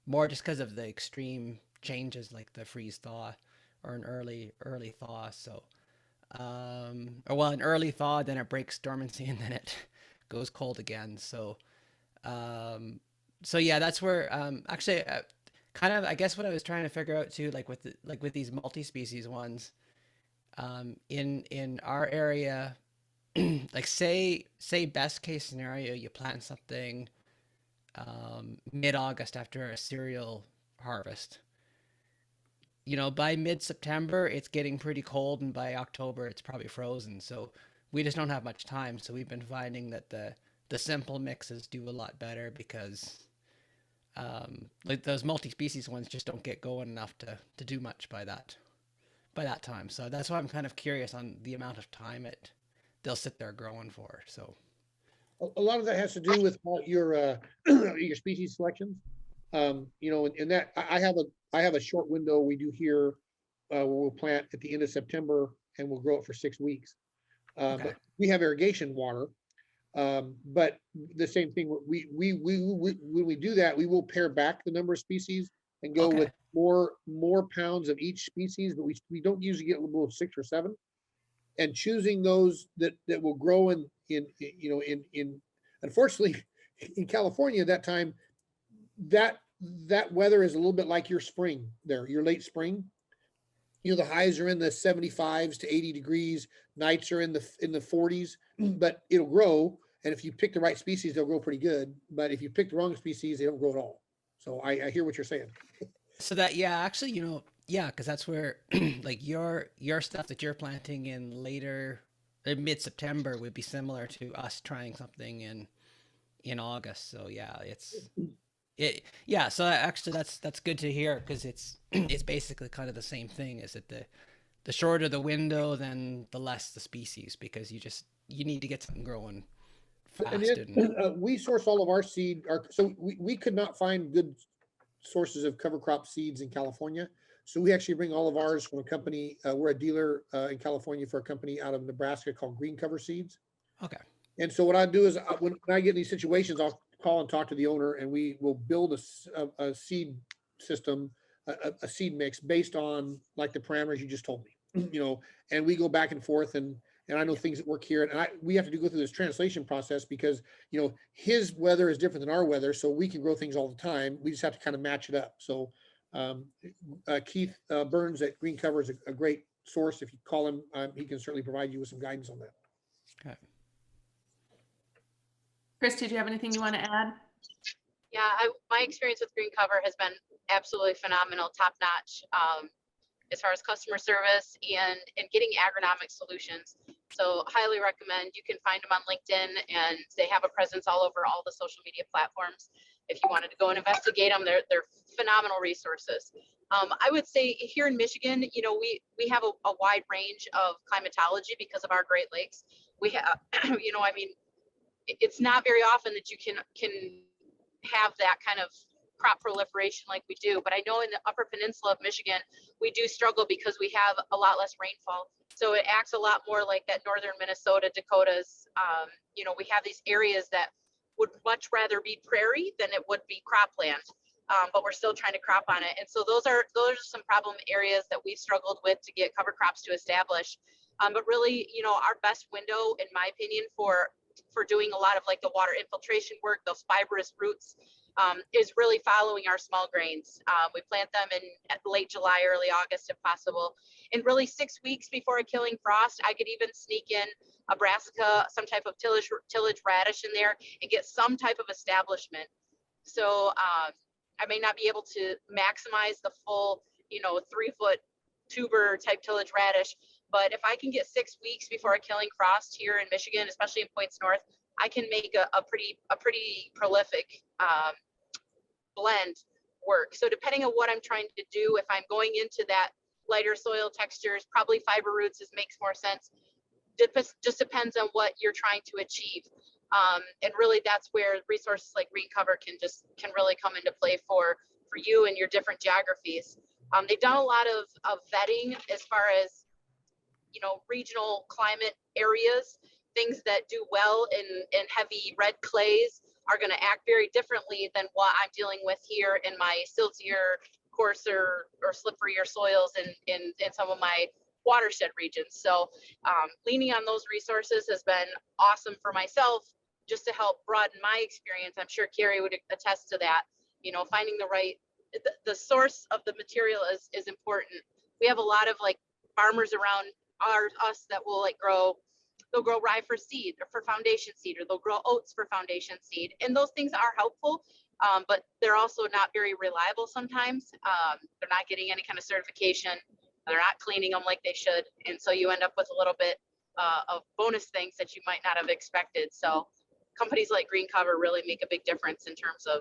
More just because of the extreme changes like the freeze thaw or an early thaw. So, or well, an early thaw, then it breaks dormancy and then it goes cold again. So, so yeah, that's where actually kind of I guess what I was trying to figure out too, like with these multi-species ones, in our area, like say best case scenario, you plant something mid-August after a cereal harvest. You know, by mid-September, it's getting pretty cold, and by October, it's probably frozen. So we just don't have much time. So we've been finding that the simple mixes do a lot better because like those multi-species ones just don't get going enough to do much by that time. So that's why I'm kind of curious on the amount of time they'll sit there growing for. So a lot of that has to do with your your species selections. You know, in that I have a short window we do here where we'll plant at the end of September and we'll grow it for 6 weeks. Okay. But we have irrigation water. But the same thing, when we do that, we will pare back the number of species and go Okay. with more pounds of each species, but we don't usually get a little 6 or 7. And choosing those that will grow in unfortunately in California at that time, that weather is a little bit like your spring there, your late spring. You know, the highs are in the 75s to 80 degrees, nights are in the 40s, but it'll grow. And if you pick the right species, they'll grow pretty good. But if you pick the wrong species, they don't grow at all. So I hear what you're saying. So that, yeah, actually, you know, yeah, because that's where like your stuff that you're planting in later mid-September would be similar to us trying something in August. So yeah, yeah. So actually, that's good to hear because it's basically kind of the same thing. Is that the shorter the window, then the less the species, because you need to get something growing fast. And then, we source all of our seed. So we could not find good sources of cover crop seeds in California. So we actually bring all of ours from a company. We're a dealer in California for a company out of Nebraska called Green Cover Seeds. Okay. And so what I do is when I get in these situations, I'll call and talk to the owner, and we will build a seed system, a seed mix based on like the parameters you just told me, you know, and we go back and forth and I know things that work here, and we have to go through this translation process because, you know, his weather is different than our weather, so we can grow things all the time. We just have to kind of match it up. So Keith Burns at Green Cover is a great source. If you call him, he can certainly provide you with some guidance on that. Okay. Christy, do you have anything you want to add? Yeah, my experience with Green Cover has been absolutely phenomenal, top notch, as far as customer service and getting agronomic solutions. So highly recommend. You can find them on LinkedIn, and they have a presence all over all the social media platforms. If you wanted to go and investigate them, they're phenomenal resources. I would say here in Michigan, you know, we have a wide range of climatology because of our Great Lakes. We have, you know, I mean, it's not very often that you can have that kind of crop proliferation like we do. But I know in the Upper Peninsula of Michigan, we do struggle because we have a lot less rainfall. So it acts a lot more like that northern Minnesota, Dakotas. You know, we have these areas that would much rather be prairie than it would be cropland. But we're still trying to crop on it. And so those are some problem areas that we've struggled with to get cover crops to establish. But really, you know, our best window, in my opinion, for doing a lot of like the water infiltration work, those fibrous roots, is really following our small grains. We plant them in late July, early August, if possible. And really 6 weeks before a killing frost, I could even sneak in a brassica, some type of tillage radish in there and get some type of establishment. So I may not be able to maximize the full, you know, 3-foot tuber type tillage radish, but if I can get 6 weeks before a killing frost here in Michigan, especially in points north, I can make a pretty prolific blend work. So depending on what I'm trying to do, if I'm going into that lighter soil textures, probably fiber roots makes more sense. Just depends on what you're trying to achieve. And really that's where resources like green cover can really come into play for you and your different geographies. They've done a lot of vetting as far as, you know, regional climate areas. Things that do well in heavy red clays are going to act very differently than what I'm dealing with here in my siltier, coarser, or slipperier soils in some of my watershed regions. So leaning on those resources has been awesome for myself, just to help broaden my experience. I'm sure Carrie would attest to that. You know, finding the source of the material is important. We have a lot of like farmers around us that will like they'll grow rye for seed or for foundation seed, or they'll grow oats for foundation seed. And those things are helpful, but they're also not very reliable sometimes. They're not getting any kind of certification. They're not cleaning them like they should. And so you end up with a little bit of bonus things that you might not have expected. So companies like Green Cover really make a big difference in terms of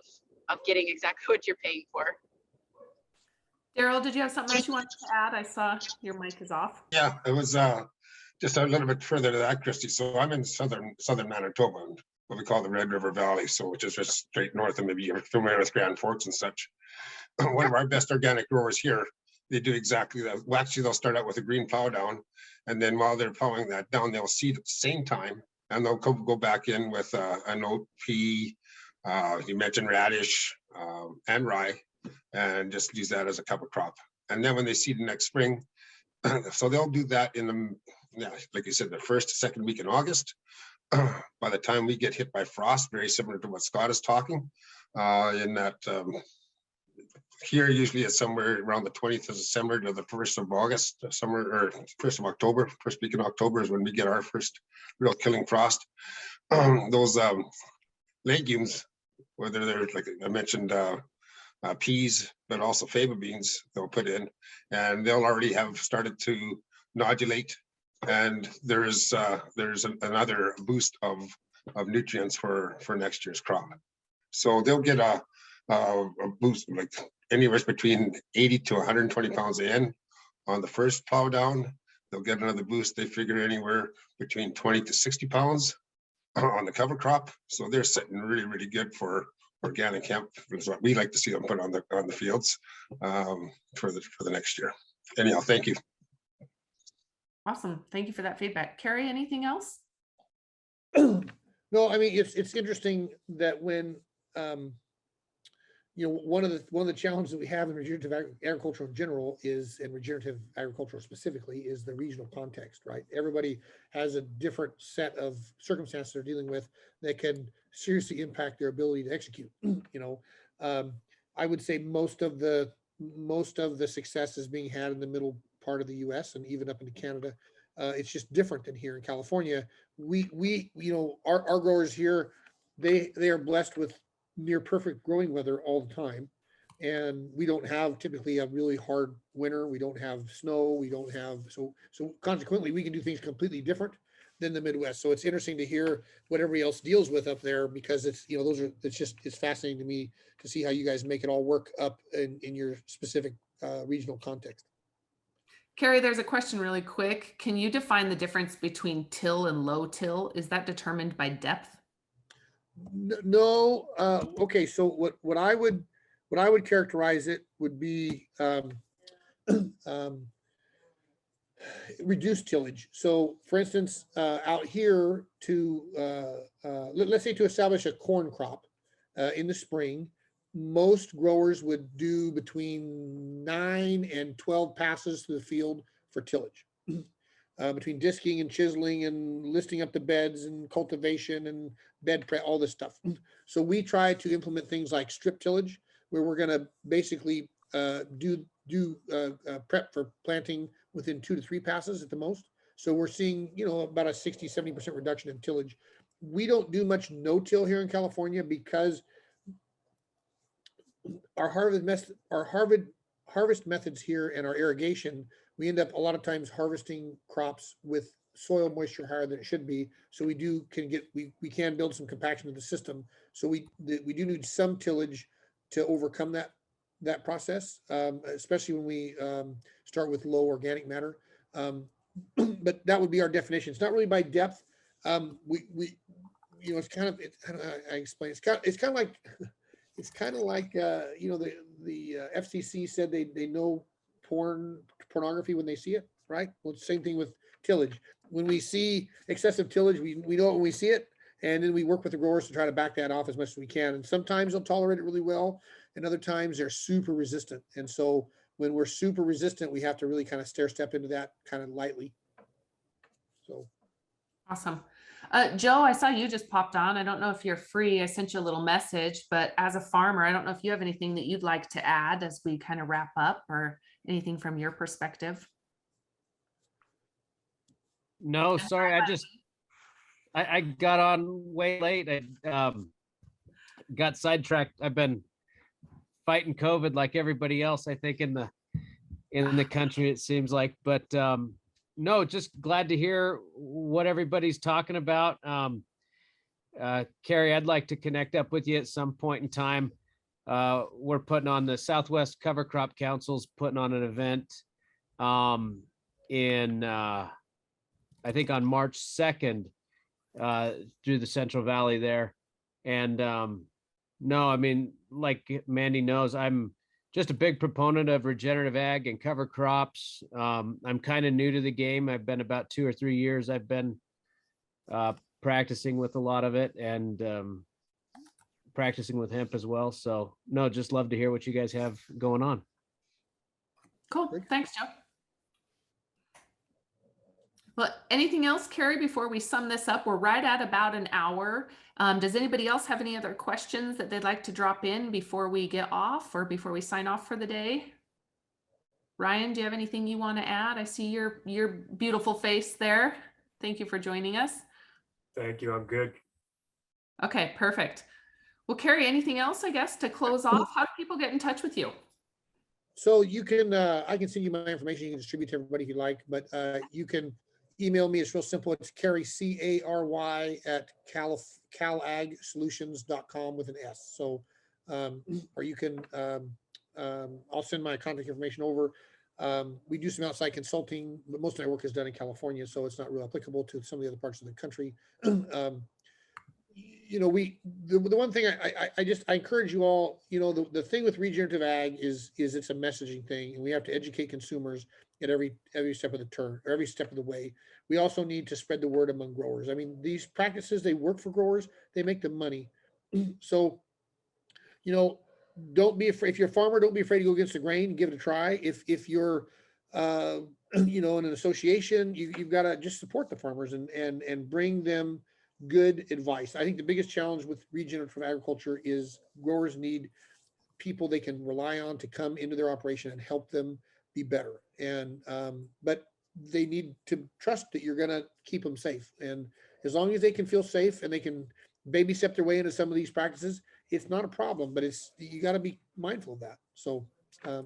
getting exactly what you're paying for. Daryl, did you have something else you wanted to add? I saw your mic is off. Yeah, it was just a little bit further to that, Christy. So I'm in southern Manitoba, what we call the Red River Valley, so which is just straight north of, maybe you're familiar with Grand Forks and such. One of our best organic growers here, they do exactly that. Well, actually, they'll start out with a green plow down, and then while they're plowing that down, they'll seed at the same time, and they'll go back in with an oat, pea, you mentioned radish, and rye, and just use that as a cover crop. And then when they seed next spring, so they'll do that in the, like you said, the first, second week in August. By the time we get hit by frost, very similar to what Scott is talking, in that here usually it's somewhere around the 20th of December to the 1st of August, somewhere, or 1st of October. First week in October is when we get our first real killing frost. Those legumes, whether they're, like I mentioned, peas, but also faba beans, they'll put in, and they'll already have started to nodulate, and there's another boost of nutrients for next year's crop. So they'll get a boost like anywhere between 80 to 120 pounds in on the first plow down. They'll get another boost, they figure anywhere between 20 to 60 pounds on the cover crop. So they're sitting really, really good for organic hemp, is what we like to see them put on the fields for the next year. Anyhow, thank you. Awesome. Thank you for that feedback. Carrie, anything else? No, I mean, it's interesting that when, you know, one of the challenges that we have in regenerative agriculture in general is, and regenerative agriculture specifically, is the regional context, right? Everybody has a different set of circumstances they're dealing with that can seriously impact their ability to execute. You know, I would say most of the success is being had in the middle part of the U.S. and even up into Canada. It's just different than here in California. We you know, our growers here, they are blessed with near perfect growing weather all the time, and we don't have typically a really hard winter. We don't have snow. We don't have, so consequently we can do things completely different than the Midwest. So it's interesting to hear what everybody else deals with up there, because it's, you know, it's fascinating to me to see how you guys make it all work up in your specific regional context. Carrie, there's a question really quick. Can you define the difference between till and low till? Is that determined by depth? No. Okay. So what I would what I would characterize it would be reduced tillage. So for instance, out here let's say to establish a corn crop in the spring, most growers would do between 9 and 12 passes through the field for tillage. Between disking and chiseling and listing up the beds and cultivation and bed prep, all this stuff. So we try to implement things like strip tillage, where we're going to basically do prep for planting within 2 to 3 passes at the most. So we're seeing, about a 60-70% reduction in tillage. We don't do much no-till here in California because our harvest methods here and our irrigation, we end up a lot of times harvesting crops with soil moisture higher than it should be. So we can build some compaction in the system. So we do need some tillage to overcome that process, especially when we start with low organic matter. But that would be our definition. It's not really by depth. It's kind of, I explain. It's kind of like the FCC said they know pornography when they see it, right? Well, it's the same thing with tillage. When we see excessive tillage, we know it when we see it, and then we work with the growers to try to back that off as much as we can. And sometimes they'll tolerate it really well, and other times they're super resistant. And so when we're super resistant, we have to really kind of stair step into that kind of lightly. So awesome. Joe, I saw you just popped on. I don't know if you're free. I sent you a little message, but as a farmer, I don't know if you have anything that you'd like to add as we kind of wrap up, or anything from your perspective. No, sorry. I got on way late. I got sidetracked. I've been fighting COVID like everybody else, I think, in the country, it seems like. But no, just glad to hear what everybody's talking about. Carrie, I'd like to connect up with you at some point in time. We're putting on the Southwest Cover Crop Council's putting on an event I think on March 2nd through the Central Valley there. And no, I mean, like Mandy knows, I'm just a big proponent of regenerative ag and cover crops. I'm kind of new to the game. I've been about 2 or 3 years. I've been practicing with a lot of it, and practicing with hemp as well. So no, just love to hear what you guys have going on. Cool. Thanks, Joe. Well, anything else, Carrie, before we sum this up? We're right at about an hour. Does anybody else have any other questions that they'd like to drop in before we get off, or before we sign off for the day? Ryan, do you have anything you want to add? I see your beautiful face there. Thank you for joining us. Thank you. I'm good. Okay, perfect. Well, Carrie, anything else, I guess, to close off? How do people get in touch with you? So you can, I can send you my information. You can distribute to everybody if you like, but you can email me. It's real simple. It's Cary, C-A-R-Y @calagsolutions.com with an S. So, or you can, I'll send my contact information over. We do some outside consulting, but most of my work is done in California, so it's not real applicable to some of the other parts of the country. The one thing I encourage you all, the thing with regenerative ag is it's a messaging thing, and we have to educate consumers at every step of the turn, or every step of the way. We also need to spread the word among growers. I mean, these practices, they work for growers, they make them money. So, don't be afraid. If you're a farmer, don't be afraid to go against the grain, give it a try. If you're, in an association, you've got to just support the farmers and bring them good advice. I think the biggest challenge with regenerative agriculture is growers need people they can rely on to come into their operation and help them be better. And but they need to trust that you're going to keep them safe. And as long as they can feel safe and they can baby step their way into some of these practices, it's not a problem. But you got to be mindful of that. So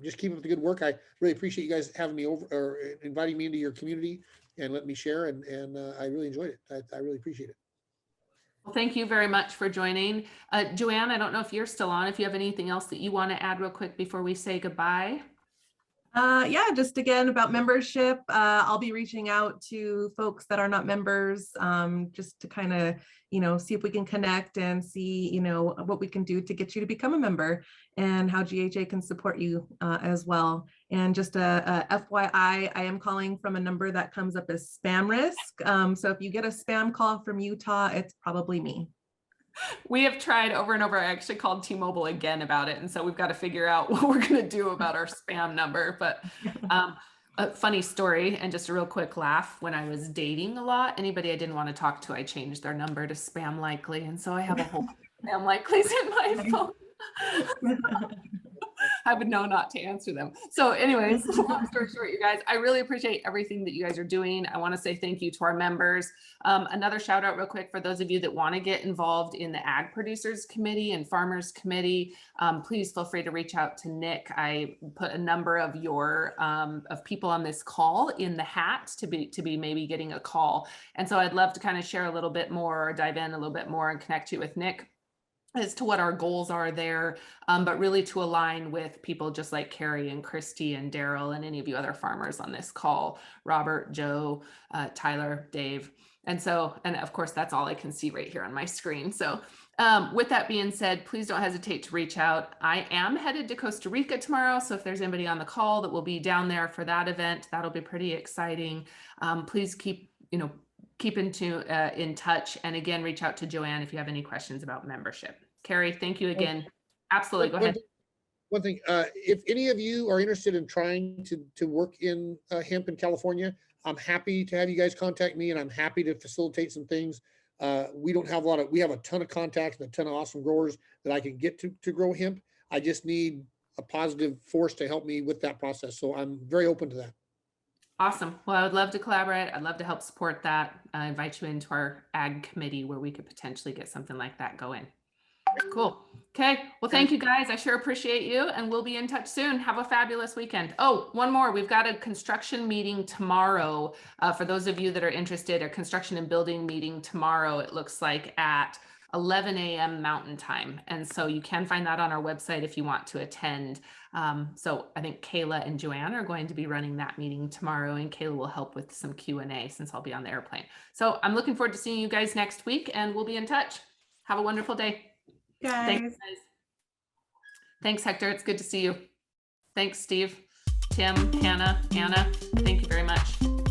just keep up the good work. I really appreciate you guys having me over, or inviting me into your community and letting me share. And I really enjoyed it. I really appreciate it. Well, thank you very much for joining. Joanne, I don't know if you're still on, if you have anything else that you want to add real quick before we say goodbye. Yeah, just again about membership. I'll be reaching out to folks that are not members, just to kind of, see if we can connect and see, what we can do to get you to become a member and how GHA can support you as well. And just a FYI, I am calling from a number that comes up as spam risk. So if you get a spam call from Utah, it's probably me. We have tried over and over. I actually called T-Mobile again about it. And so we've got to figure out what we're going to do about our spam number. But a funny story and just a real quick laugh. When I was dating a lot, anybody I didn't want to talk to, I changed their number to spam likely. And so I have a whole spam likelies in my phone. I would know not to answer them. So anyways, long story short, you guys, I really appreciate everything that you guys are doing. I want to say thank you to our members. Another shout out real quick for those of you that want to get involved in the Ag Producers Committee and Farmers Committee. Please feel free to reach out to Nick. I put a number of your of people on this call in the hat to be maybe getting a call. And so I'd love to kind of share a little bit more, or dive in a little bit more and connect you with Nick as to what our goals are there, but really to align with people just like Carrie and Christy and Daryl and any of you other farmers on this call, Robert, Joe, Tyler, Dave. And so, and of course, that's all I can see right here on my screen. So with that being said, please don't hesitate to reach out. I am headed to Costa Rica tomorrow. So if there's anybody on the call that will be down there for that event, that'll be pretty exciting. Please keep in touch. And again, reach out to Joanne if you have any questions about membership. Carrie, thank you again. Absolutely, go ahead. One thing, if any of you are interested in trying to work in hemp in California, I'm happy to have you guys contact me, and I'm happy to facilitate some things. We don't have we have a ton of contacts and a ton of awesome growers that I can get to grow hemp. I just need a positive force to help me with that process. So I'm very open to that. Awesome. Well, I would love to collaborate. I'd love to help support that. I invite you into our ag committee where we could potentially get something like that going. Cool. Okay. Well, thank you guys. I sure appreciate you, and we'll be in touch soon. Have a fabulous weekend. Oh, one more. We've got a construction meeting tomorrow. For those of you that are interested, a construction and building meeting tomorrow, it looks like at 11 a.m. Mountain Time. And so you can find that on our website if you want to attend. So I think Kayla and Joanne are going to be running that meeting tomorrow, and Kayla will help with some Q&A since I'll be on the airplane. So I'm looking forward to seeing you guys next week, and we'll be in touch. Have a wonderful day. Thanks, guys. Thanks, Hector. It's good to see you. Thanks, Steve, Tim, Hannah, Anna. Thank you very much.